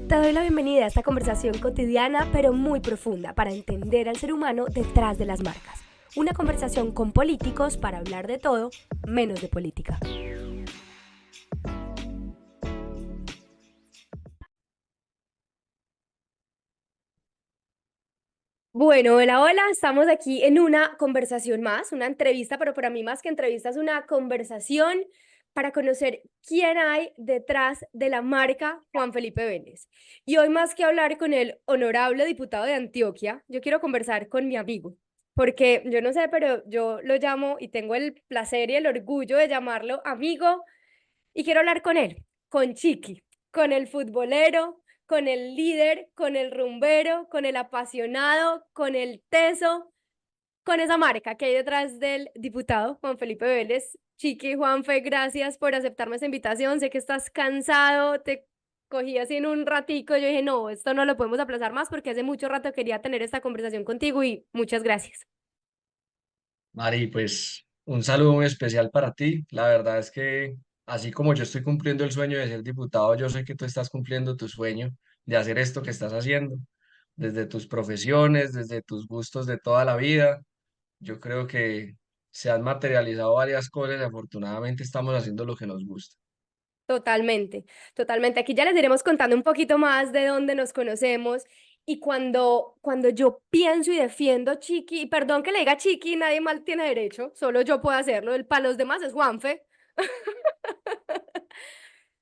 Te doy la bienvenida a esta conversación cotidiana pero muy profunda para entender al ser humano detrás de las marcas. Una conversación con políticos para hablar de todo menos de política. Bueno, hola, hola, estamos aquí en una conversación más, una entrevista, pero para mí más que entrevista es una conversación para conocer quién hay detrás de la marca Juan Felipe Vélez. Y hoy más que hablar con el honorable diputado de Antioquia, yo quiero conversar con mi amigo, porque yo no sé, pero yo lo llamo y tengo el placer y el orgullo de llamarlo amigo y quiero hablar con él, con Chiqui, con el futbolero, con el líder, con el rumbero, con el apasionado, con el teso, con esa marca que hay detrás del diputado Juan Felipe Vélez. Chiqui, Juanfe, gracias por aceptarme esta invitación. Sé que estás cansado, te cogí así en un ratico. Yo dije, no, esto no lo podemos aplazar más porque hace mucho rato quería tener esta conversación contigo y muchas gracias. Mari, pues un saludo muy especial para ti. La verdad es que así como yo estoy cumpliendo el sueño de ser diputado, yo sé que tú estás cumpliendo tu sueño de hacer esto que estás haciendo, desde tus profesiones, desde tus gustos de toda la vida. Yo creo que se han materializado varias cosas y afortunadamente estamos haciendo lo que nos gusta. Totalmente, totalmente. Aquí ya les iremos contando un poquito más de dónde nos conocemos y cuando yo pienso y defiendo Chiqui, y perdón que le diga Chiqui, nadie mal tiene derecho, solo yo puedo hacerlo, el para los demás es Juanfe,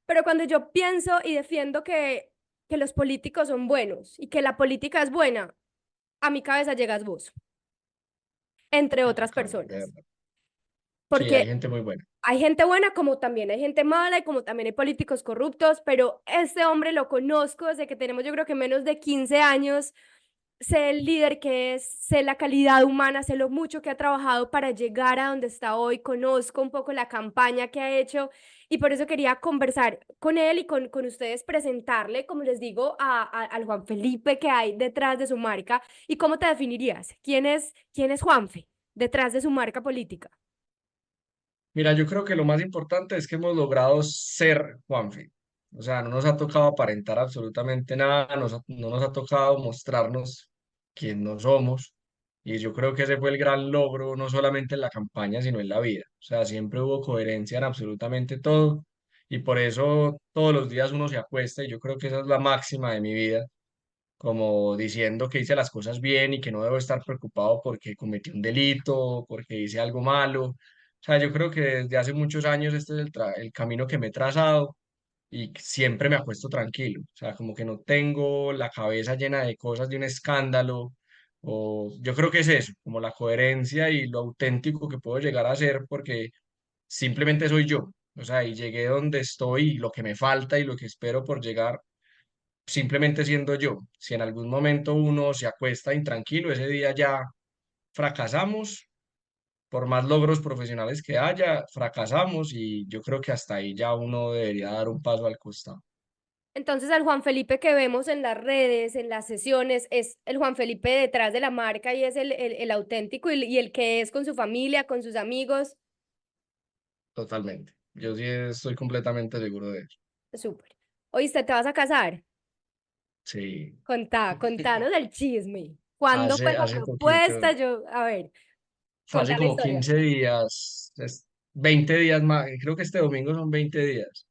pero cuando yo pienso y defiendo que los políticos son buenos y que la política es buena, a mi cabeza llegas vos, entre otras Bacano, de personas, verdad. Sí, hay porque gente muy buena. hay gente buena como también hay gente mala y como también hay políticos corruptos, pero este hombre lo conozco desde que tenemos yo creo que menos de 15 años, sé el líder que es, sé la calidad humana, sé lo mucho que ha trabajado para llegar a donde está hoy, conozco un poco la campaña que ha hecho y por eso quería conversar con él y con ustedes, presentarle, como les digo, al Juan Felipe que hay detrás de su marca y cómo te definirías, quién es Juanfe detrás de su marca política. Mira, yo creo que lo más importante es que hemos logrado ser Juanfe. O sea, no nos ha tocado aparentar absolutamente nada, no nos ha tocado mostrarnos quién no somos. Y yo creo que ese fue el gran logro, no solamente en la campaña, sino en la vida. O sea, siempre hubo coherencia en absolutamente todo. Y por eso todos los días uno se acuesta, y yo creo que esa es la máxima de mi vida, como diciendo que hice las cosas bien y que no debo estar preocupado porque cometí un delito, porque hice algo malo. O sea, yo creo que desde hace muchos años este es el camino que me he trazado y siempre me acuesto tranquilo. O sea, como que no tengo la cabeza llena de cosas de un escándalo. O yo creo que es eso, como la coherencia y lo auténtico que puedo llegar a ser porque simplemente soy yo. O sea, y llegué donde estoy y lo que me falta y lo que espero por llegar simplemente siendo yo. Si en algún momento uno se acuesta intranquilo, ese día ya fracasamos, por más logros profesionales que haya, fracasamos y yo creo que hasta ahí ya uno debería dar un paso al costado. Entonces, el Juan Felipe que vemos en las redes, en las sesiones, es el Juan Felipe detrás de la marca y es el auténtico y el que es con su familia, con sus amigos. Totalmente. Yo sí estoy completamente seguro de eso. Súper. Oíste, ¿te vas a casar? Sí. Contanos el chisme. ¿Cuándo fue la Hace poquito, propuesta? Yo, a ver, fue hace contá la como historia. 15 días, 20 días más, creo que este domingo son 20 días.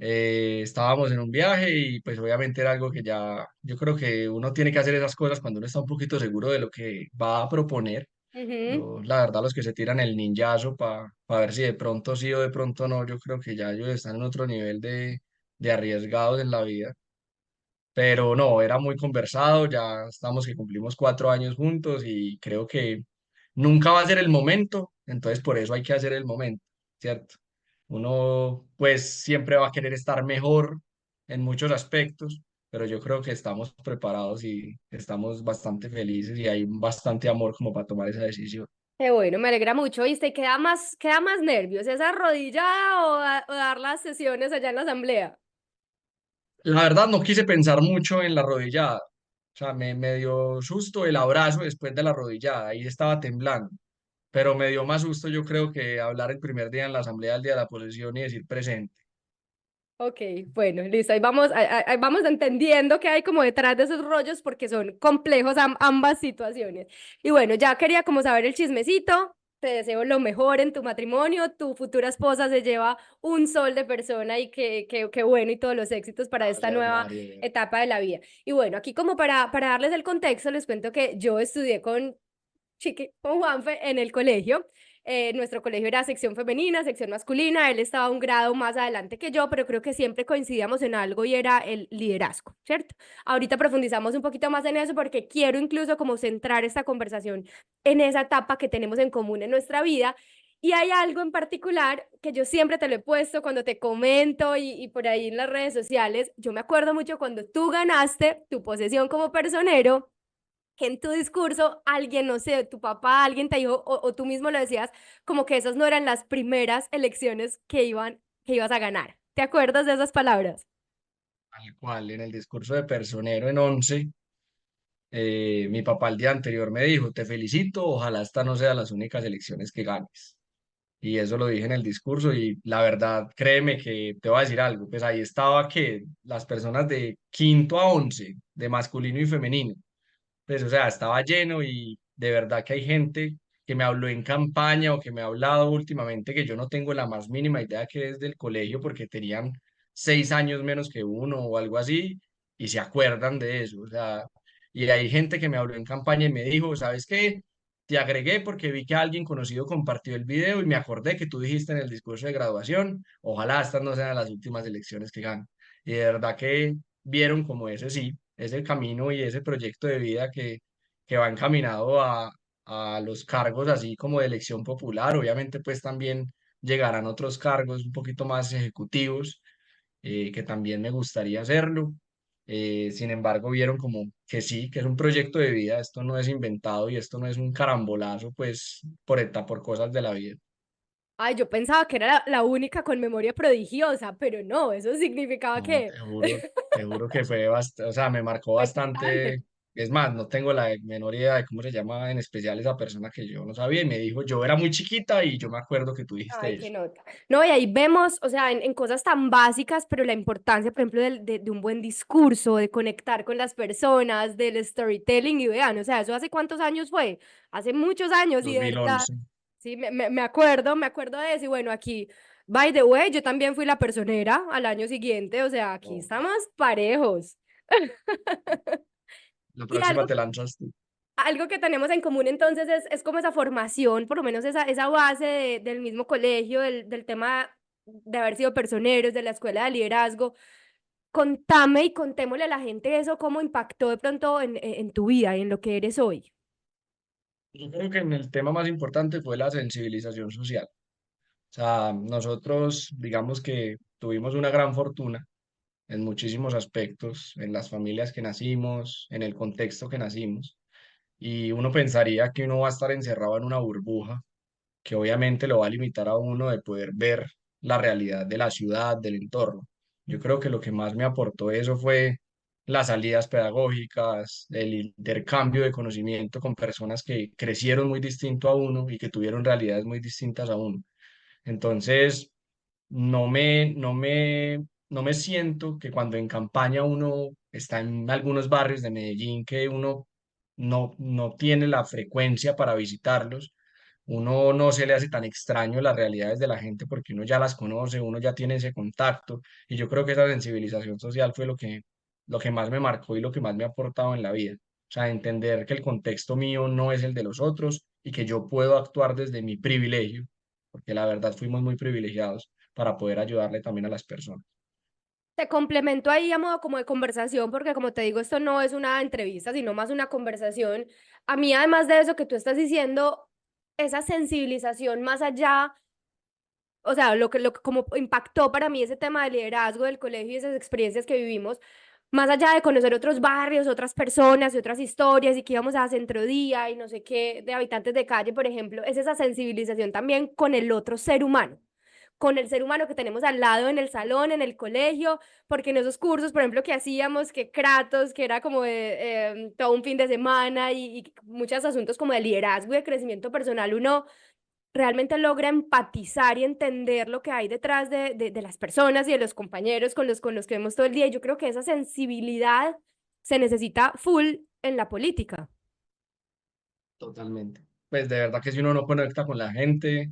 Estábamos en un viaje y pues obviamente era algo que ya, yo creo que uno tiene que hacer esas cosas cuando uno está un poquito seguro de lo que va a proponer. Ujú. Yo, la verdad, los que se tiran el ninjazo para ver si de pronto sí o de pronto no, yo creo que ya ellos están en otro nivel de arriesgados en la vida. Pero no, era muy conversado, ya estamos que cumplimos 4 años juntos y creo que nunca va a ser el momento, entonces por eso hay que hacer el momento, ¿cierto? Uno pues siempre va a querer estar mejor en muchos aspectos, pero yo creo que estamos preparados y estamos bastante felices y hay bastante amor como para tomar esa decisión. Qué bueno, me alegra mucho. ¿Viste? Y queda más nervios, esa arrodillada o dar las sesiones allá en la asamblea. La verdad no quise pensar mucho en la rodillada, o sea, me dio susto el abrazo después de la rodillada, ahí estaba temblando. Pero me dio más susto yo creo que hablar el primer día en la asamblea, el día de la posesión y decir presente. Ok, bueno, listo. Ahí vamos, ahí vamos entendiendo que hay como detrás de esos rollos porque son complejos ambas situaciones. Y bueno, ya quería como saber el chismecito. Te deseo lo mejor en tu matrimonio. Tu futura esposa se lleva un sol de persona y que bueno y todos los éxitos para esta Gracias, nueva María. etapa de la vida. Y bueno, aquí como para darles el contexto, les cuento que yo estudié con Juanfe en el colegio. Nuestro colegio era sección femenina, sección masculina, él estaba un grado más adelante que yo, pero creo que siempre coincidíamos en algo y era el liderazgo, ¿cierto? Ahorita profundizamos un poquito más en eso porque quiero incluso como centrar esta conversación en esa etapa que tenemos en común en nuestra vida. Y hay algo en particular que yo siempre te lo he puesto cuando te comento y por ahí en las redes sociales. Yo me acuerdo mucho cuando tú ganaste tu posesión como personero, que en tu discurso alguien, no sé, tu papá, alguien te dijo, o tú mismo lo decías, como que esas no eran las primeras elecciones que ibas a ganar. ¿Te acuerdas de esas palabras? Tal cual, en el discurso de personero en 11, mi papá el día anterior me dijo, te felicito, ojalá esta no sean las únicas elecciones que ganes. Y eso lo dije en el discurso y la verdad, créeme que te voy a decir algo, pues ahí estaba que las personas de quinto a 11, de masculino y femenino, pues o sea, estaba lleno y de verdad que hay gente que me habló en campaña o que me ha hablado últimamente que yo no tengo la más mínima idea que es del colegio porque tenían 6 años menos que uno o algo así y se acuerdan de eso, o sea, y hay gente que me habló en campaña y me dijo, ¿sabes qué? Te agregué porque vi que alguien conocido compartió el video y me acordé que tú dijiste en el discurso de graduación, ojalá estas no sean las últimas elecciones que ganen. Y de verdad que vieron como ese sí, ese camino y ese proyecto de vida que va encaminado a los cargos así como de elección popular. Obviamente pues también llegarán otros cargos un poquito más ejecutivos, que también me gustaría hacerlo. Sin embargo, vieron como que sí, que es un proyecto de vida, esto no es inventado y esto no es un carambolazo, pues por cosas de la vida. Ay, yo pensaba que era la única con memoria prodigiosa, pero no, eso significaba No, que te juro que fue bastante, o sea, me marcó fue gigante. bastante. Es más, no tengo la menor idea de cómo se llama en especial esa persona que yo no sabía y me dijo, yo era muy chiquita y yo me acuerdo que tú Ay, dijiste qué eso. nota. No, y ahí vemos, o sea, en cosas tan básicas, pero la importancia, por ejemplo, de un buen discurso, de conectar con las personas, del storytelling, y vean, o sea, ¿eso hace cuántos años fue? Hace muchos años, y dos de mil verdad, once sí, me acuerdo de eso, y bueno, aquí, by the way, yo también fui la personera al año siguiente, o sea, aquí No, estamos parejos. la Y próxima te lanzas tú. algo que tenemos en común entonces es como esa formación, por lo menos esa base del mismo colegio, del tema de haber sido personeros, de la escuela de liderazgo. Contame y contémosle a la gente eso, cómo impactó de pronto en tu vida y en lo que eres hoy. Yo creo que en el tema más importante fue la sensibilización social. O sea, nosotros, digamos que tuvimos una gran fortuna en muchísimos aspectos, en las familias que nacimos, en el contexto que nacimos. Y uno pensaría que uno va a estar encerrado en una burbuja, que obviamente lo va a limitar a uno de poder ver la realidad de la ciudad, del entorno. Yo creo que lo que más me aportó eso fue las salidas pedagógicas, el intercambio de conocimiento con personas que crecieron muy distinto a uno y que tuvieron realidades muy distintas a uno. Entonces, no me siento que cuando en campaña uno está en algunos barrios de Medellín que uno no tiene la frecuencia para visitarlos, uno no se le hace tan extraño las realidades de la gente porque uno ya las conoce, uno ya tiene ese contacto y yo creo que esa sensibilización social fue lo que más me marcó y lo que más me ha aportado en la vida. O sea, entender que el contexto mío no es el de los otros y que yo puedo actuar desde mi privilegio, porque la verdad fuimos muy privilegiados para poder ayudarle también a las personas. Te complemento ahí a modo como de conversación, porque como te digo, esto no es una entrevista, sino más una conversación. A mí, además de eso que tú estás diciendo, esa sensibilización más allá, o sea, lo que como impactó para mí ese tema de liderazgo del colegio y esas experiencias que vivimos, más allá de conocer otros barrios, otras personas y otras historias y que íbamos a Centro Día y no sé qué, de habitantes de calle, por ejemplo, es esa sensibilización también con el otro ser humano, con el ser humano que tenemos al lado en el salón, en el colegio, porque en esos cursos, por ejemplo, que hacíamos, que Kratos, que era como de, todo un fin de semana y muchos asuntos como de liderazgo y de crecimiento personal, uno realmente logra empatizar y entender lo que hay detrás de las personas y de los compañeros con los que vemos todo el día. Y yo creo que esa sensibilidad se necesita full en la política. Totalmente. Pues de verdad que si uno no conecta con la gente,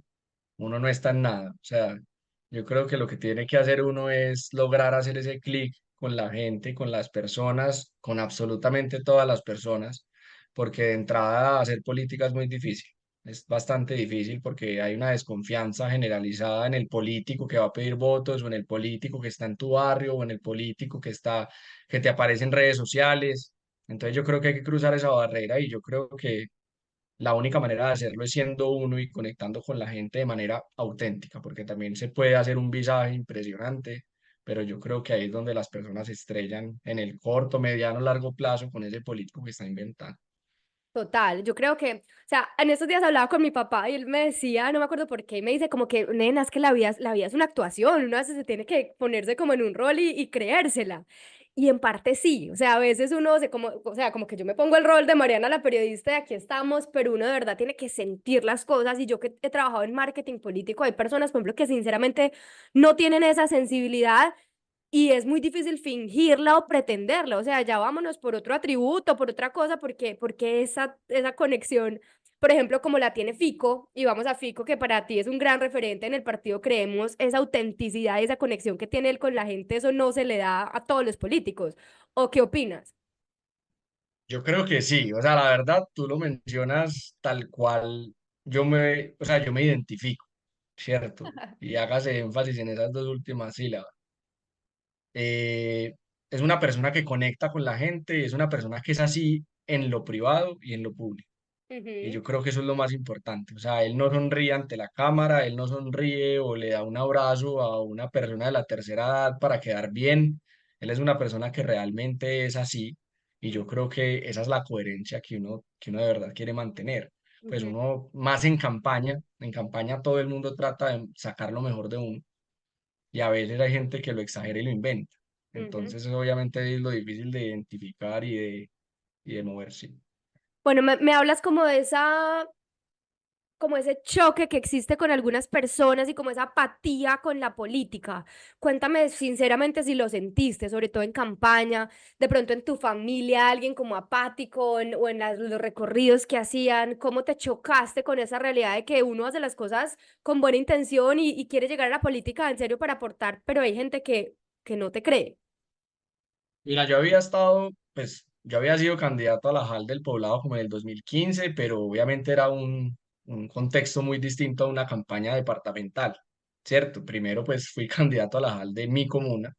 uno no está en nada. O sea, yo creo que lo que tiene que hacer uno es lograr hacer ese clic con la gente, con las personas, con absolutamente todas las personas, porque de entrada hacer política es muy difícil. Es bastante difícil porque hay una desconfianza generalizada en el político que va a pedir votos o en el político que está en tu barrio o en el político que te aparece en redes sociales. Entonces yo creo que hay que cruzar esa barrera y yo creo que la única manera de hacerlo es siendo uno y conectando con la gente de manera auténtica, porque también se puede hacer un visaje impresionante, pero yo creo que ahí es donde las personas se estrellan en el corto, mediano, largo plazo con ese político que está inventando. Total, yo creo que, o sea, en estos días hablaba con mi papá y él me decía, no me acuerdo por qué, y me dice como que, nena, es que la vida es una actuación, uno a veces se tiene que ponerse como en un rol y creérsela. Y en parte sí, o sea, a veces uno se como, o sea, como que yo me pongo el rol de Mariana la periodista y aquí estamos, pero uno de verdad tiene que sentir las cosas y yo que he trabajado en marketing político, hay personas, por ejemplo, que sinceramente no tienen esa sensibilidad y es muy difícil fingirla o pretenderla, o sea, ya vámonos por otro atributo, por otra cosa, porque esa conexión, por ejemplo, como la tiene Fico, y vamos a Fico, que para ti es un gran referente en el partido, creemos, esa autenticidad, esa conexión que tiene él con la gente, eso no se le da a todos los políticos. ¿O qué opinas? Yo creo que sí, o sea, la verdad, tú lo mencionas tal cual o sea, yo me identifico, ¿cierto? Y hágase énfasis en esas dos últimas sílabas. eh, es una persona que conecta con la gente, es una persona que es así en lo privado y en lo público. Y Ujú, yo creo que eso es lo más importante. O sea, él no sonríe ante la cámara, él no sonríe o le da un abrazo a una persona de la tercera edad para quedar bien. Él es una persona que realmente es así. Y yo creo que esa es la coherencia que uno de verdad quiere mantener. Pues ujú, uno más en campaña todo el mundo trata de sacar lo mejor de uno y a veces hay gente que lo exagera y lo inventa. ujú. Entonces, eso obviamente es lo difícil de identificar y de moverse. Bueno, me hablas como de esa como ese choque que existe con algunas personas y como esa apatía con la política. Cuéntame sinceramente si lo sentiste, sobre todo en campaña, de pronto en tu familia, alguien como apático o en los recorridos que hacían, cómo te chocaste con esa realidad de que uno hace las cosas con buena intención y quiere llegar a la política en serio para aportar, pero hay gente que no te cree. Mira, yo había estado, pues, yo había sido candidato a la JAL del Poblado como en el 2015, pero obviamente era un contexto muy distinto a una campaña departamental, ¿cierto? Primero, pues, fui candidato a la JAL de mi comuna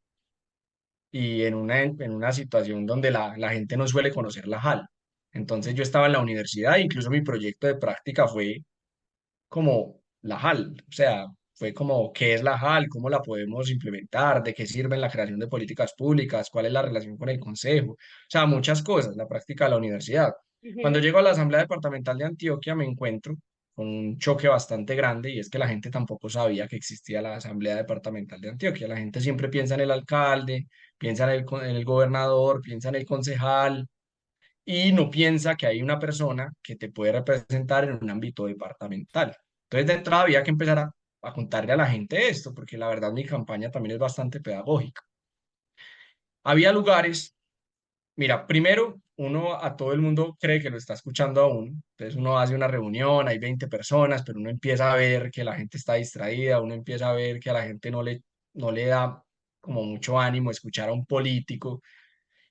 y en una situación donde la gente no suele conocer la JAL. Entonces, yo estaba en la universidad, incluso mi proyecto de práctica fue como la JAL, o sea, fue como qué es la JAL, cómo la podemos implementar, de qué sirve en la creación de políticas públicas, cuál es la relación con el consejo, o sea, muchas cosas, la práctica de la universidad. Cuando Ujú, llego a la Asamblea Departamental de Antioquia me encuentro con un choque bastante grande y es que la gente tampoco sabía que existía la Asamblea Departamental de Antioquia. La gente siempre piensa en el alcalde, piensa en el gobernador, piensa en el concejal, y no piensa que hay una persona que te puede representar en un ámbito departamental. Entonces, de entrada había que empezar a contarle a la gente esto, porque la verdad mi campaña también es bastante pedagógica. Había lugares, mira, primero uno a todo el mundo cree que lo está escuchando a uno, entonces uno hace una reunión, hay 20 personas, pero uno empieza a ver que la gente está distraída, uno empieza a ver que a la gente no le da como mucho ánimo escuchar a un político.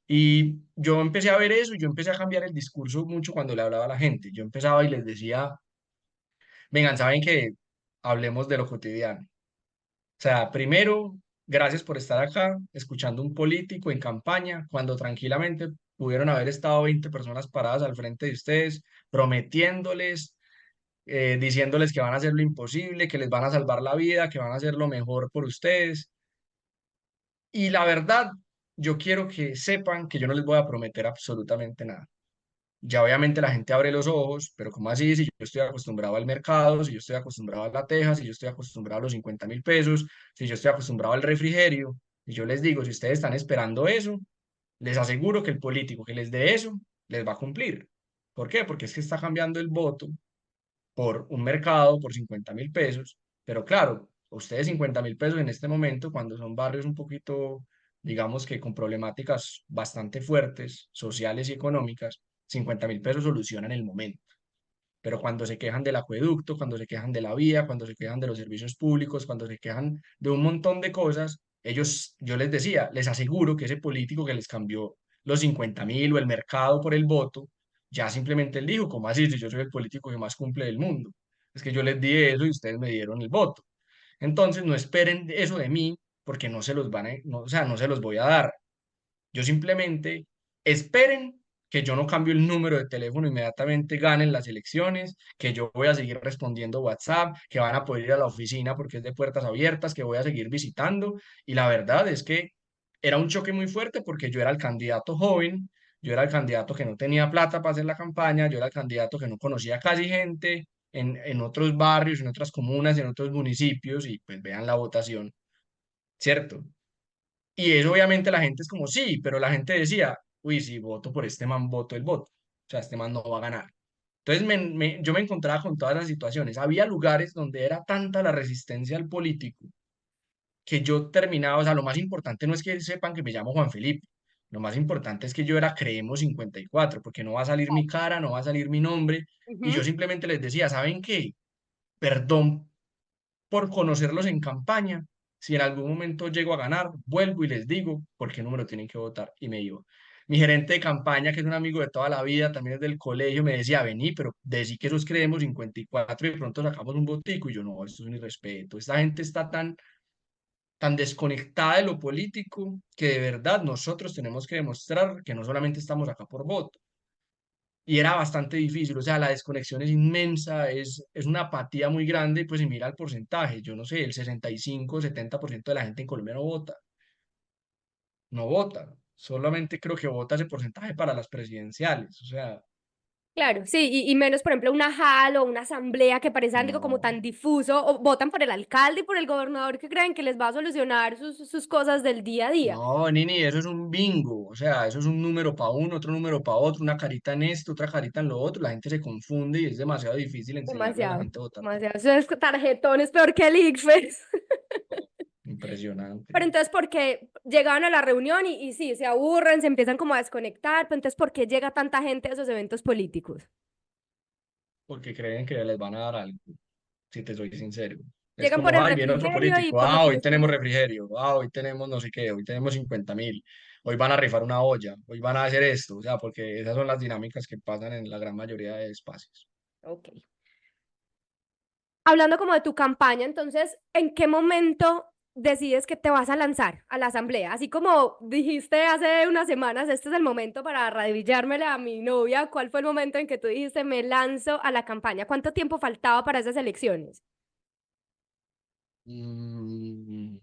Y yo empecé a ver eso y yo empecé a cambiar el discurso mucho cuando le hablaba a la gente. Yo empezaba y les decía, vengan, ¿saben qué? Hablemos de lo cotidiano. O sea, primero, gracias por estar acá, escuchando un político en campaña, cuando tranquilamente pudieron haber estado 20 personas paradas al frente de ustedes, prometiéndoles, diciéndoles que van a hacer lo imposible, que les van a salvar la vida, que van a hacer lo mejor por ustedes. Y la verdad, yo quiero que sepan que yo no les voy a prometer absolutamente nada. Ya obviamente la gente abre los ojos, pero ¿cómo así? Si yo estoy acostumbrado al mercado, si yo estoy acostumbrado a la teja, si yo estoy acostumbrado a los 50.000 pesos, si yo estoy acostumbrado al refrigerio, y yo les digo, si ustedes están esperando eso, les aseguro que el político que les dé eso, les va a cumplir. ¿Por qué? Porque es que está cambiando el voto por un mercado por 50.000 pesos, pero claro, ustedes 50.000 pesos en este momento, cuando son barrios un poquito, digamos que con problemáticas bastante fuertes, sociales y económicas, 50.000 pesos solucionan el momento. Pero cuando se quejan del acueducto, cuando se quejan de la vía, cuando se quejan de los servicios públicos, cuando se quejan de un montón de cosas, ellos, yo les decía, les aseguro que ese político que les cambió los 50.000 o el mercado por el voto, ya simplemente él dijo, ¿cómo así? Si yo soy el político que más cumple del mundo. Es que yo les di eso y ustedes me dieron el voto. Entonces no esperen eso de mí porque no se los van a, no, o sea, no se los voy a dar. Yo simplemente esperen que yo no cambio el número de teléfono inmediatamente ganen las elecciones, que yo voy a seguir respondiendo WhatsApp, que van a poder ir a la oficina porque es de puertas abiertas, que voy a seguir visitando. Y la verdad es que era un choque muy fuerte porque yo era el candidato joven, yo era el candidato que no tenía plata para hacer la campaña, yo era el candidato que no conocía casi gente en otros barrios, en otras comunas, en otros municipios y pues vean la votación, ¿cierto? Y eso obviamente la gente es como, sí, pero la gente decía, uy, si voto por este man, voto el voto. O sea, este man no va a ganar. Entonces yo me encontraba con todas las situaciones. Había lugares donde era tanta la resistencia al político que yo terminaba, o sea, lo más importante no es que sepan que me llamo Juan Felipe. Lo más importante es que yo era Creemos 54 porque no va a salir mi cara, no va a salir mi nombre. Y yo Ujú. simplemente les decía, ¿saben qué? Perdón por conocerlos en campaña. Si en algún momento llego a ganar, vuelvo y les digo por qué número tienen que votar y me iba. Mi gerente de campaña, que es un amigo de toda la vida, también es del colegio, me decía, vení, pero decí que esos creemos 54 y de pronto sacamos un botico. Y yo, no, esto es un irrespeto. Esta gente está tan desconectada de lo político que de verdad nosotros tenemos que demostrar que no solamente estamos acá por voto. Y era bastante difícil, o sea, la desconexión es inmensa, es una apatía muy grande, pues y mira el porcentaje, yo no sé, el 65-70% de la gente en Colombia no vota, no vota, solamente creo que vota ese porcentaje para las presidenciales, o sea, Claro, sí, y menos, por ejemplo, una JAL o una asamblea que parece algo como no, tan difuso, o votan por el alcalde y por el gobernador que creen que les va a solucionar sus cosas del día a día. no, Nini, eso es un bingo, o sea, eso es un número para uno, otro número para otro, una carita en esto, otra carita en lo otro, la gente se confunde y es demasiado difícil enseñarle a la Demasiado, gente a votar por demasiado. Eso es tarjetón, es peor que el ICFES. impresionante. Pero entonces, ¿por qué llegaban a la reunión y sí, se aburren, se empiezan como a desconectar? Pero entonces, ¿por qué llega tanta gente a esos eventos políticos? Porque creen que les van a dar algo, si te soy sincero. Es Llegan por como, el ay, viene otro refrigerio y político, por lo que hoy les tenemos prometen. refrigerio, hoy tenemos no sé qué, hoy tenemos 50.000, hoy van a rifar una olla, hoy van a hacer esto, o sea, porque esas son las dinámicas que pasan en la gran mayoría de espacios. Ok. Hablando como de tu campaña, entonces, ¿en qué momento decides que te vas a lanzar a la asamblea? Así como dijiste hace unas semanas, este es el momento para radillármele a mi novia. ¿Cuál fue el momento en que tú dijiste, me lanzo a la campaña? ¿Cuánto tiempo faltaba para esas elecciones? Mm,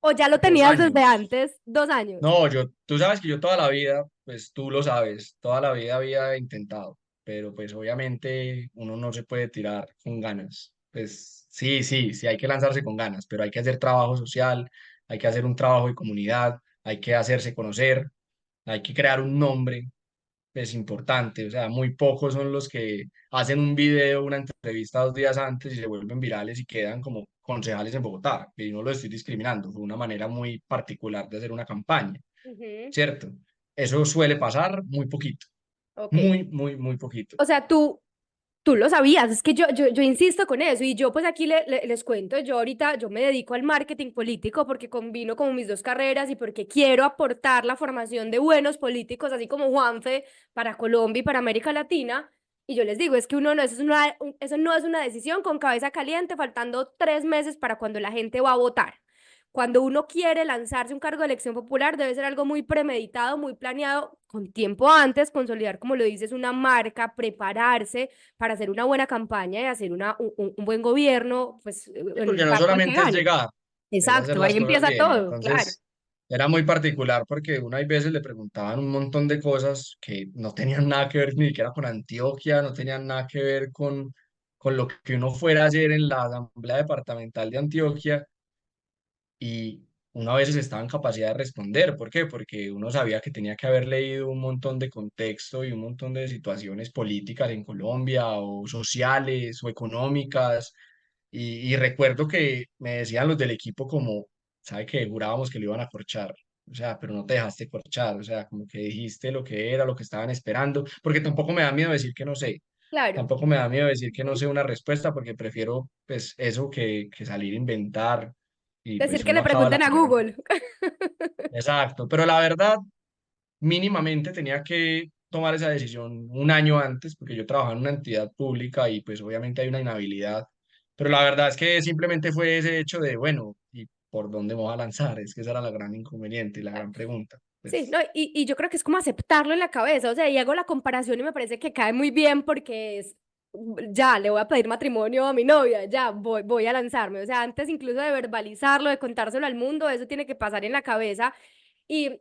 ¿O ya lo dos tenías desde años. antes, 2 años? No, tú sabes que yo toda la vida, pues tú lo sabes, toda la vida había intentado, pero pues obviamente uno no se puede tirar con ganas. Pues sí, sí, sí hay que lanzarse con ganas, pero hay que hacer trabajo social, hay que hacer un trabajo de comunidad, hay que hacerse conocer, hay que crear un nombre, es importante, o sea, muy pocos son los que hacen un video, una entrevista 2 días antes y se vuelven virales y quedan como concejales en Bogotá, y no lo estoy discriminando, fue una manera muy particular de hacer una campaña, Ujú. ¿cierto? Eso suele pasar muy poquito, Ok. muy, muy, muy poquito. O sea, tú lo sabías, es que yo insisto con eso y yo pues aquí les cuento, yo ahorita yo me dedico al marketing político porque combino como mis dos carreras y porque quiero aportar la formación de buenos políticos, así como Juanfe, para Colombia y para América Latina. Y yo les digo, es que uno no, eso no es una decisión con cabeza caliente, faltando 3 meses para cuando la gente va a votar. Cuando uno quiere lanzarse un cargo de elección popular, debe ser algo muy premeditado, muy planeado, con tiempo antes, consolidar, como lo dices, una marca, prepararse para hacer una buena campaña y hacer un buen gobierno, pues Sí, en porque no caso de que solamente es gane. llegar, es hacer Exacto, ahí las cosas empieza bien. todo, claro. Entonces, era muy particular porque una y veces le preguntaban un montón de cosas que no tenían nada que ver ni siquiera con Antioquia, no tenían nada que ver con lo que uno fuera a hacer en la Asamblea Departamental de Antioquia. uno a veces estaba en capacidad de responder. ¿Por qué? Porque uno sabía que tenía que haber leído un montón de contexto y un montón de situaciones políticas en Colombia o sociales o económicas. Y recuerdo que me decían los del equipo como, ¿sabe qué? Jurábamos que lo iban a corchar. O sea, pero no te dejaste corchar. O sea, como que dijiste lo que era, lo que estaban esperando. Porque tampoco me da miedo decir que no sé. Claro, Tampoco me da miedo decir que no sé una respuesta porque prefiero pues eso que salir a inventar y decir pues que uno le acaba la pregunten a carrera. Google. Exacto, pero la verdad, mínimamente tenía que tomar esa decisión un año antes porque yo trabajaba en una entidad pública y pues obviamente hay una inhabilidad, pero la verdad es que simplemente fue ese hecho de, bueno, ¿y por dónde me voy a lanzar? Es que esa era la gran inconveniente y la gran pregunta. Sí, no, Pues y yo creo que es como aceptarlo en la cabeza, o sea, y hago la comparación y me parece que cae muy bien porque es, ya, le voy a pedir matrimonio a mi novia, ya, voy a lanzarme, o sea, antes incluso de verbalizarlo, de contárselo al mundo, eso tiene que pasar en la cabeza. Y,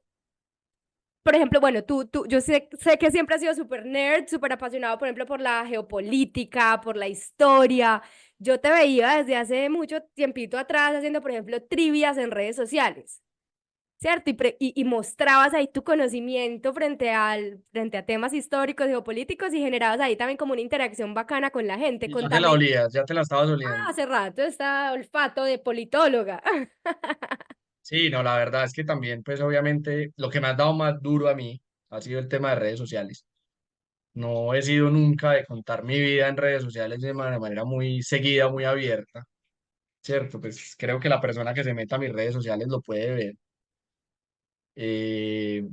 por ejemplo, bueno, yo sé que siempre has sido súper nerd, súper apasionado, por ejemplo, por la geopolítica, por la historia. Yo te veía desde hace mucho tiempito atrás haciendo, por ejemplo, trivias en redes sociales. ¿Cierto? Y mostrabas ahí tu conocimiento frente a temas históricos, geopolíticos y generabas ahí también como una interacción bacana con la gente. y ya te la Contame, olías, ya te la estabas oliendo. hace rato está olfato de politóloga. Sí, no, la verdad es que también, pues obviamente, lo que me ha dado más duro a mí ha sido el tema de redes sociales. No he sido nunca de contar mi vida en redes sociales de manera muy seguida, muy abierta, ¿cierto? Pues creo que la persona que se meta a mis redes sociales lo puede ver. Eh,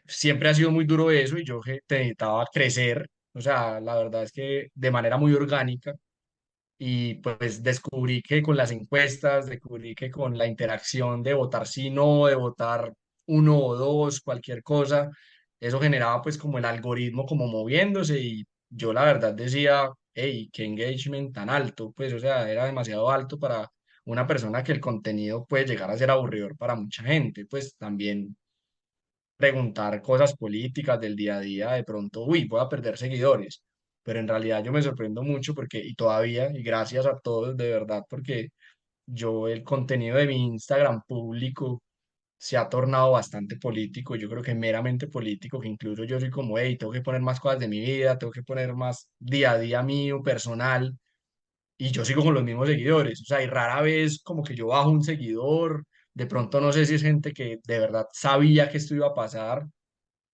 Siempre ha sido muy duro eso y yo que necesitaba crecer, o sea, la verdad es que de manera muy orgánica y pues descubrí que con las encuestas, descubrí que con la interacción de votar sí, no, de votar uno o dos, cualquier cosa, eso generaba pues como el algoritmo como moviéndose y yo la verdad decía, hey, qué engagement tan alto, pues o sea, era demasiado alto para una persona que el contenido puede llegar a ser aburridor para mucha gente, pues también preguntar cosas políticas del día a día, de pronto, uy, voy a perder seguidores, pero en realidad yo me sorprendo mucho porque, y todavía, y gracias a todos de verdad, porque yo el contenido de mi Instagram público se ha tornado bastante político, yo creo que meramente político, que incluso yo soy como, hey, tengo que poner más cosas de mi vida, tengo que poner más día a día mío, personal, y yo sigo con los mismos seguidores, o sea, y rara vez como que yo bajo un seguidor, de pronto no sé si es gente que de verdad sabía que esto iba a pasar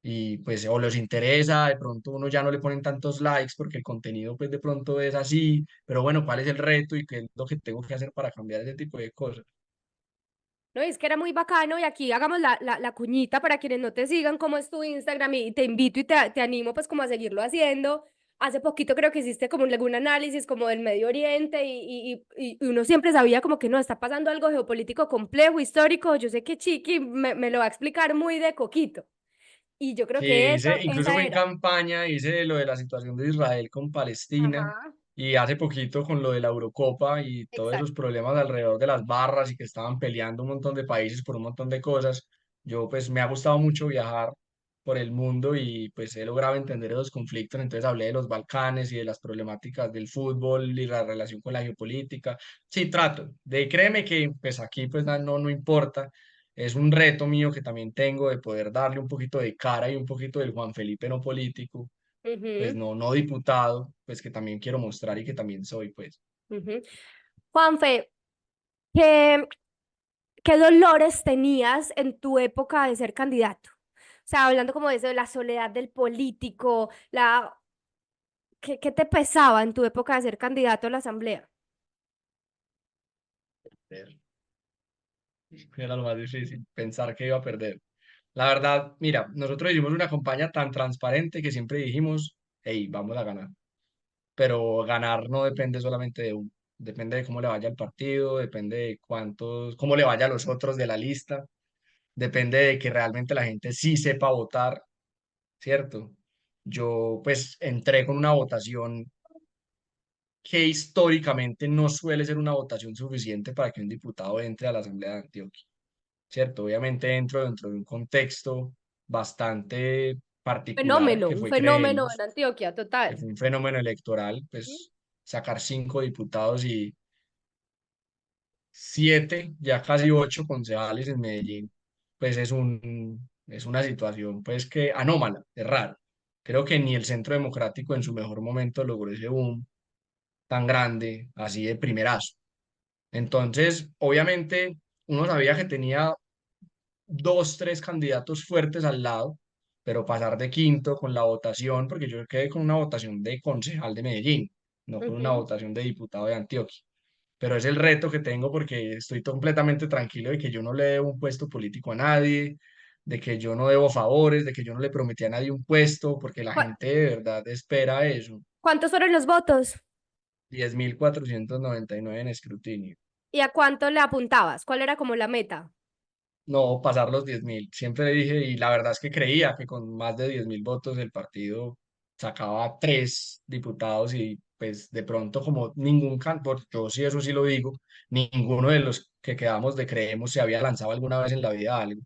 y pues o les interesa, de pronto uno ya no le ponen tantos likes porque el contenido pues de pronto es así, pero bueno, ¿cuál es el reto y qué es lo que tengo que hacer para cambiar ese tipo de cosas? No, es que era muy bacano y aquí hagamos la cuñita para quienes no te sigan, cómo es tu Instagram y te invito y te animo pues como a seguirlo haciendo. Hace poquito creo que hiciste como algún análisis como del Medio Oriente y uno siempre sabía como que no, está pasando algo geopolítico complejo, histórico. Yo sé que Chiqui me lo va a explicar muy de coquito. Y yo creo Sí, que eso, incluso esa fue en era. campaña, hice lo de la situación de Israel con Palestina Ajá, y hace poquito con lo de la Eurocopa y todos esos exacto. problemas alrededor de las barras y que estaban peleando un montón de países por un montón de cosas. Yo pues me ha gustado mucho viajar por el mundo y pues he logrado entender esos conflictos, entonces hablé de los Balcanes y de las problemáticas del fútbol y la relación con la geopolítica. Sí, trato, de créeme que pues aquí pues no importa, es un reto mío que también tengo de poder darle un poquito de cara y un poquito del Juan Felipe no político, pues Ujú, no diputado, pues que también quiero mostrar y que también soy, pues. ujú. Juanfe, ¿qué, qué dolores tenías en tu época de ser candidato? O sea, hablando como de eso, de la soledad del político, ¿qué te pesaba en tu época de ser candidato a la asamblea? Ver, era lo más difícil, pensar que iba a perder. La verdad, mira, nosotros hicimos una campaña tan transparente que siempre dijimos, hey, vamos a ganar. Pero ganar no depende solamente de uno, depende de cómo le vaya al partido, depende de cuántos, cómo le vaya a los otros de la lista, depende de que realmente la gente sí sepa votar, ¿cierto? Yo pues entré con una votación que históricamente no suele ser una votación suficiente para que un diputado entre a la Asamblea de Antioquia, ¿cierto? Obviamente entro dentro de un contexto bastante particular que Un fue fenómeno en Creemos, Antioquia, que total. fue un fenómeno electoral, Ujú. pues sacar 5 diputados 7, ya casi 8 concejales en Medellín, pues es una situación pues que anómala, es raro. Creo que ni el Centro Democrático en su mejor momento logró ese boom tan grande, así de primerazo. Entonces, obviamente, uno sabía que tenía dos, tres candidatos fuertes al lado, pero pasar de quinto con la votación, porque yo quedé con una votación de concejal de Medellín, no con una Ujú. votación de diputado de Antioquia. Pero es el reto que tengo porque estoy completamente tranquilo de que yo no le debo un puesto político a nadie, de que yo no debo favores, de que yo no le prometí a nadie un puesto, porque la ¿Cuá- gente de verdad espera eso. ¿Cuántos fueron los votos? 10.499 en escrutinio. ¿Y a cuánto le apuntabas? ¿Cuál era como la meta? No, pasar los 10.000. Siempre le dije, y la verdad es que creía que con más de 10.000 votos el partido sacaba tres diputados y pues de pronto como ningún candidato, yo sí eso sí lo digo, ninguno de los que quedamos de creemos se había lanzado alguna vez en la vida a algo.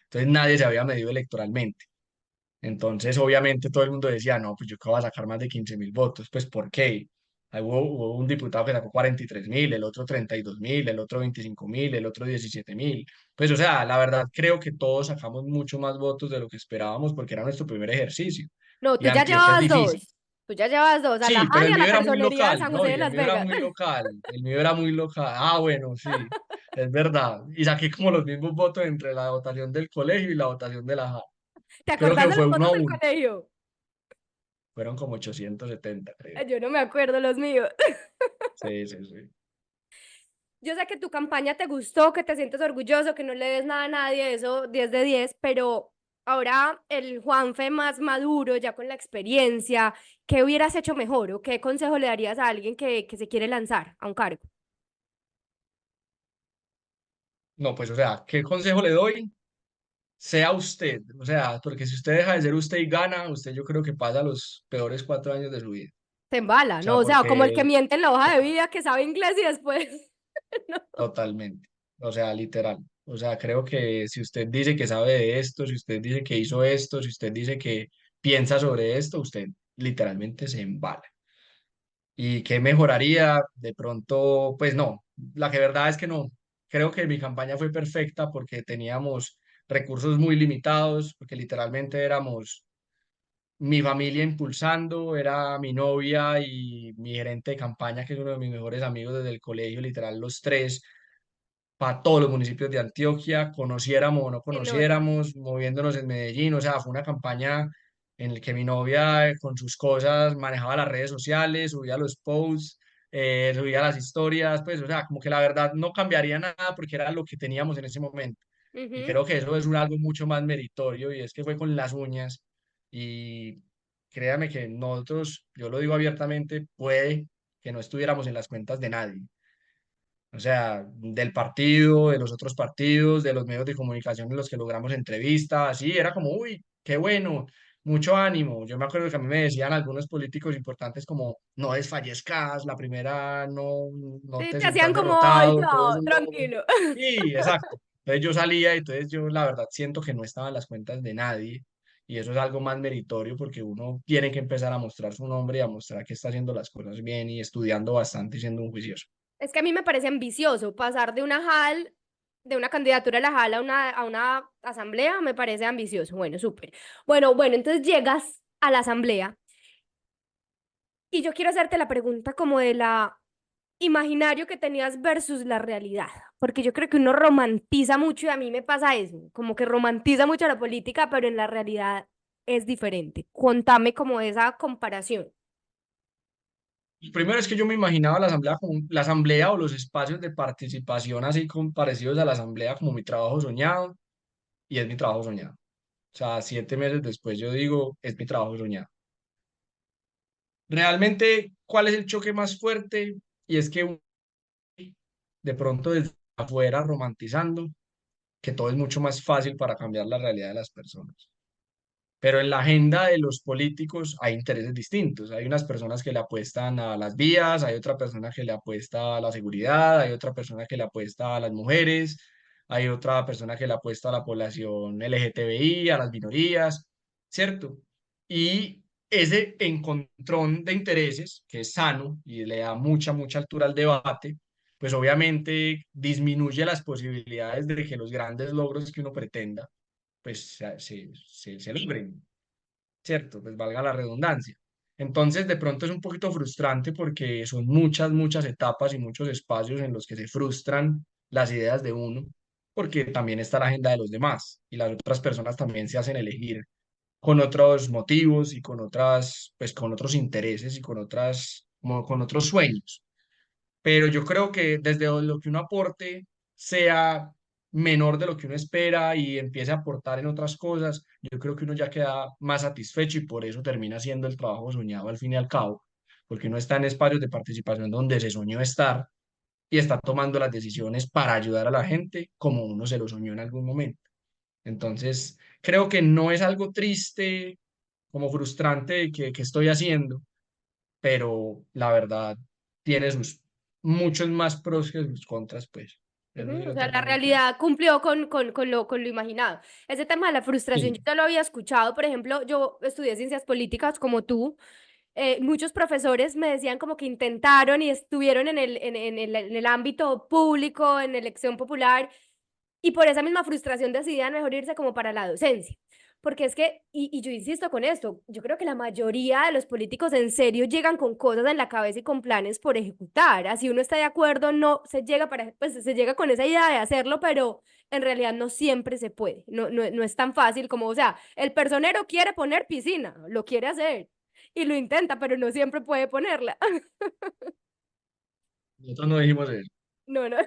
Entonces nadie se había medido electoralmente. Entonces, obviamente, todo el mundo decía, no, pues yo que voy a sacar más de 15.000 votos. Pues, ¿por qué? Ahí hubo un diputado que sacó 43.000, el otro 32.000, el otro 25.000, el otro 17.000. Pues, o sea, la verdad, creo que todos sacamos mucho más votos de lo que esperábamos porque era nuestro primer ejercicio. No, Y tú ya Antioquia es llevabas difícil. dos. Tú ya llevabas dos, a la Sí, pero JAL y el a la mío era muy personería de local, San ¿no? José de Y el Las mío era Vegas. muy local. El mío era muy local. Ah, bueno, sí, es verdad. Y saqué como los mismos votos entre la votación del colegio y la votación de la JA. ¿Te Creo acordás que de fue los uno votos a del uno. colegio? Fueron como 870, creo. Yo no me acuerdo los míos. Sí, sí, sí. Yo sé que tu campaña te gustó, que te sientes orgulloso, que no le des nada a nadie, eso 10 de 10, pero ahora el Juanfe más maduro, ya con la experiencia, ¿qué hubieras hecho mejor o qué consejo le darías a alguien que se quiere lanzar a un cargo? No, pues, o sea, ¿qué consejo le doy? Sea usted, o sea, porque si usted deja de ser usted y gana, usted yo creo que pasa los peores 4 años de su vida. Te embala, O ¿no? sea, O sea, como el que porque miente en la hoja de total, vida, que sabe inglés y después... no. totalmente, o sea, literal. O sea, creo que si usted dice que sabe de esto, si usted dice que hizo esto, si usted dice que piensa sobre esto, usted literalmente se embala. ¿Y qué mejoraría? De pronto, pues no, la que verdad es que no. Creo que mi campaña fue perfecta porque teníamos recursos muy limitados, porque literalmente éramos mi familia impulsando, era mi novia y mi gerente de campaña, que es uno de mis mejores amigos desde el colegio, literal los tres, para todos los municipios de Antioquia, conociéramos o no Enorme. conociéramos, moviéndonos en Medellín. O sea, fue una campaña en la que mi novia con sus cosas manejaba las redes sociales, subía los posts, subía las historias, pues, o sea, como que la verdad no cambiaría nada porque era lo que teníamos en ese momento. Y Ujú. creo que eso es algo mucho más meritorio y es que fue con las uñas y créame que nosotros, yo lo digo abiertamente, puede que no estuviéramos en las cuentas de nadie, o sea, del partido, de los otros partidos, de los medios de comunicación en los que logramos entrevistas, así, era como, uy, qué bueno, mucho ánimo. Yo me acuerdo que a mí me decían algunos políticos importantes como, no desfallezcas, la primera no Sí, te te hacían sientas como, ay, derrotado, todo es no, un logro. tranquilo. Sí, exacto. Entonces yo salía y entonces yo la verdad siento que no estaba en las cuentas de nadie y eso es algo más meritorio porque uno tiene que empezar a mostrar su nombre y a mostrar que está haciendo las cosas bien y estudiando bastante y siendo un juicioso. Es que a mí me parece ambicioso pasar de una JAL, de una candidatura a la JAL a una asamblea, me parece ambicioso. Bueno, súper. Bueno, entonces llegas a la asamblea y yo quiero hacerte la pregunta como de la imaginario que tenías versus la realidad, porque yo creo que uno romantiza mucho y a mí me pasa eso, como que romantiza mucho la política, pero en la realidad es diferente. Contame como esa comparación. Primero es que yo me imaginaba la asamblea como la asamblea o los espacios de participación así como parecidos a la asamblea como mi trabajo soñado y es mi trabajo soñado. O sea, 7 meses después yo digo, es mi trabajo soñado. Realmente, ¿cuál es el choque más fuerte? Y es que de pronto desde afuera romantizando que todo es mucho más fácil para cambiar la realidad de las personas. Pero en la agenda de los políticos hay intereses distintos. Hay unas personas que le apuestan a las vías, hay otra persona que le apuesta a la seguridad, hay otra persona que le apuesta a las mujeres, hay otra persona que le apuesta a la población LGTBI, a las minorías, ¿cierto? Y ese encontrón de intereses, que es sano y le da mucha altura al debate, pues obviamente disminuye las posibilidades de que los grandes logros que uno pretenda, pues se logren, ¿cierto? Pues valga la redundancia. Entonces, de pronto es un poquito frustrante porque son muchas, muchas etapas y muchos espacios en los que se frustran las ideas de uno, porque también está la agenda de los demás y las otras personas también se hacen elegir con otros motivos y con otras, pues con otros intereses y con otras, como con otros sueños. Pero yo creo que desde lo que uno aporte sea menor de lo que uno espera y empiece a aportar en otras cosas, yo creo que uno ya queda más satisfecho y por eso termina siendo el trabajo soñado al fin y al cabo, porque uno está en espacios de participación donde se soñó estar y está tomando las decisiones para ayudar a la gente como uno se lo soñó en algún momento. Entonces, creo que no es algo triste, como frustrante que estoy haciendo, pero la verdad tiene sus muchos más pros que sus contras, pues. Eso sí Ujú. O lo sea, la tengo muy claro. realidad cumplió con lo imaginado. Ese tema de la frustración, yo Sí. ya lo había escuchado. Por ejemplo, yo estudié ciencias políticas como tú. Muchos profesores me decían como que intentaron y estuvieron en el ámbito público, en elección popular, y por esa misma frustración decidían mejor irse como para la docencia. Porque es que, y yo insisto con esto, yo creo que la mayoría de los políticos en serio llegan con cosas en la cabeza y con planes por ejecutar. Así uno está de acuerdo, no se llega pues se llega con esa idea de hacerlo, pero en realidad no siempre se puede. No es tan fácil como, o sea, el personero quiere poner piscina, lo quiere hacer y lo intenta, pero no siempre puede ponerla. Nosotros no dijimos eso. No, no.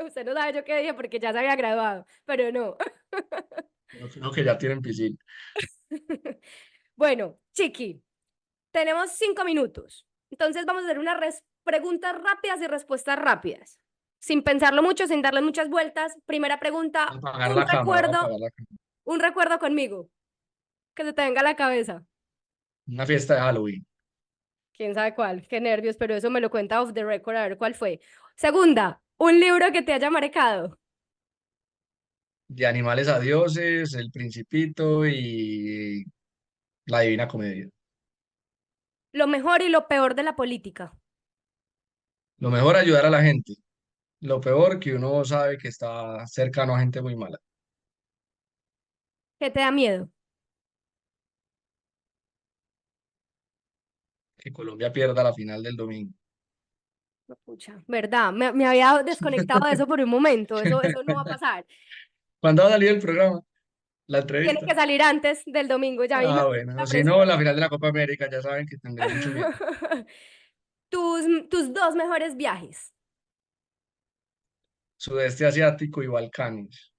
Usted no sabe yo qué dije porque ya se había graduado, pero no. Yo creo que ya tienen piscina. Bueno, Chiqui, tenemos 5 minutos. Entonces vamos a hacer unas preguntas rápidas y respuestas rápidas. Sin pensarlo mucho, sin darle muchas vueltas. Primera Voy a pregunta, apagar la cámara, voy a apagar la cámara. un recuerdo conmigo, que se te venga a la cabeza. Una fiesta de Halloween, Quién sabe cuál, qué nervios, pero eso me lo cuenta off the record, a ver cuál fue. Segunda, un libro que te haya marcado. de animales a dioses, El Principito y La Divina Comedia. Lo mejor y lo peor de la política. Lo mejor, ayudar a la gente. Lo peor, que uno sabe que está cercano a gente muy mala. ¿Qué te da miedo? Que Colombia pierda la final del domingo. Pucha, verdad, me había desconectado de eso por un momento, eso no va a pasar. ¿Cuándo va a salir el programa? La Tiene entrevista. que salir antes del domingo, ya a mí me Ah, puso bueno, la si no, presión. la final de la Copa América, ya saben que tendré mucho miedo. Tus dos mejores viajes. Sudeste Asiático y Balcanes.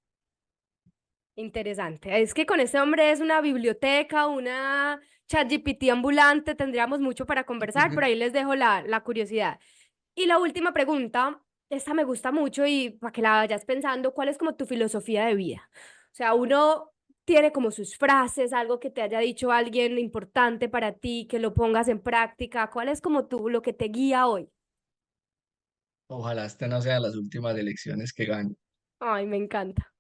Interesante. Es que con este hombre es una biblioteca, una ChatGPT ambulante, tendríamos mucho para conversar, pero ahí les dejo la curiosidad. Y la última pregunta, esta me gusta mucho y para que la vayas pensando, ¿cuál es como tu filosofía de vida? O sea, uno tiene como sus frases, algo que te haya dicho alguien importante para ti, que lo pongas en práctica. ¿Cuál es como tú, lo que te guía hoy? Ojalá estas no sean las últimas elecciones que gane. Ay, me encanta.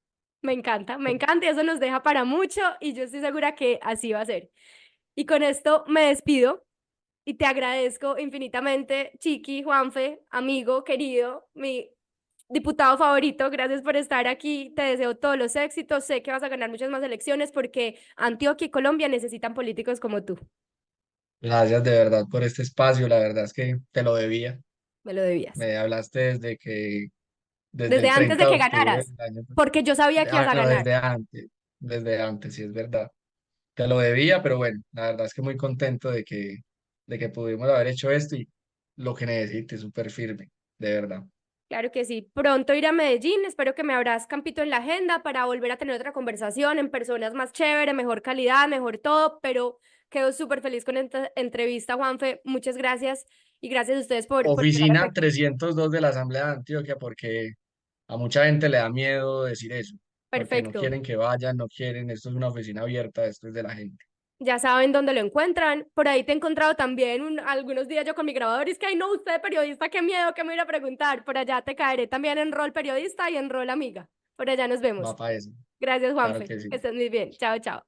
Me encanta y eso nos deja para mucho y yo estoy segura que así va a ser. Y con esto me despido y te agradezco infinitamente, Chiqui, Juanfe, amigo querido, mi diputado favorito. Gracias por estar aquí. Te deseo todos los éxitos. Sé que vas a ganar muchas más elecciones porque Antioquia y Colombia necesitan políticos como tú. Gracias de verdad por este espacio. La verdad es que te lo debía. Me lo debías. Me hablaste desde Desde el antes 30 de de que octubre ganaras, del año. porque yo sabía que ibas a No, ganar. desde antes, sí es verdad. Te lo debía, pero bueno, la verdad es que muy contento de que pudimos haber hecho esto y lo que necesites, súper firme, de verdad. Claro que sí. Pronto ir a Medellín. Espero que me abras campito en la agenda para volver a tener otra conversación en personas más chévere, mejor calidad, mejor todo. Pero quedo súper feliz con esta entrevista, Juanfe. Muchas gracias y gracias a ustedes por llegar hasta Oficina aquí. 302 de la Asamblea de Antioquia, porque a mucha gente le da miedo decir eso, porque no Perfecto. quieren que vayan, no quieren, esto es una oficina abierta, esto es de la gente. Ya saben dónde lo encuentran. Por ahí te he encontrado también algunos días yo con mi grabador. Y es que, ay, no, usted periodista, qué miedo, que me voy a ir a preguntar. Por allá te caeré también en rol periodista y en rol amiga. Por allá nos Va vemos. para eso, Gracias, claro Juanfe. que sí. Que estés muy bien. Chao, chao.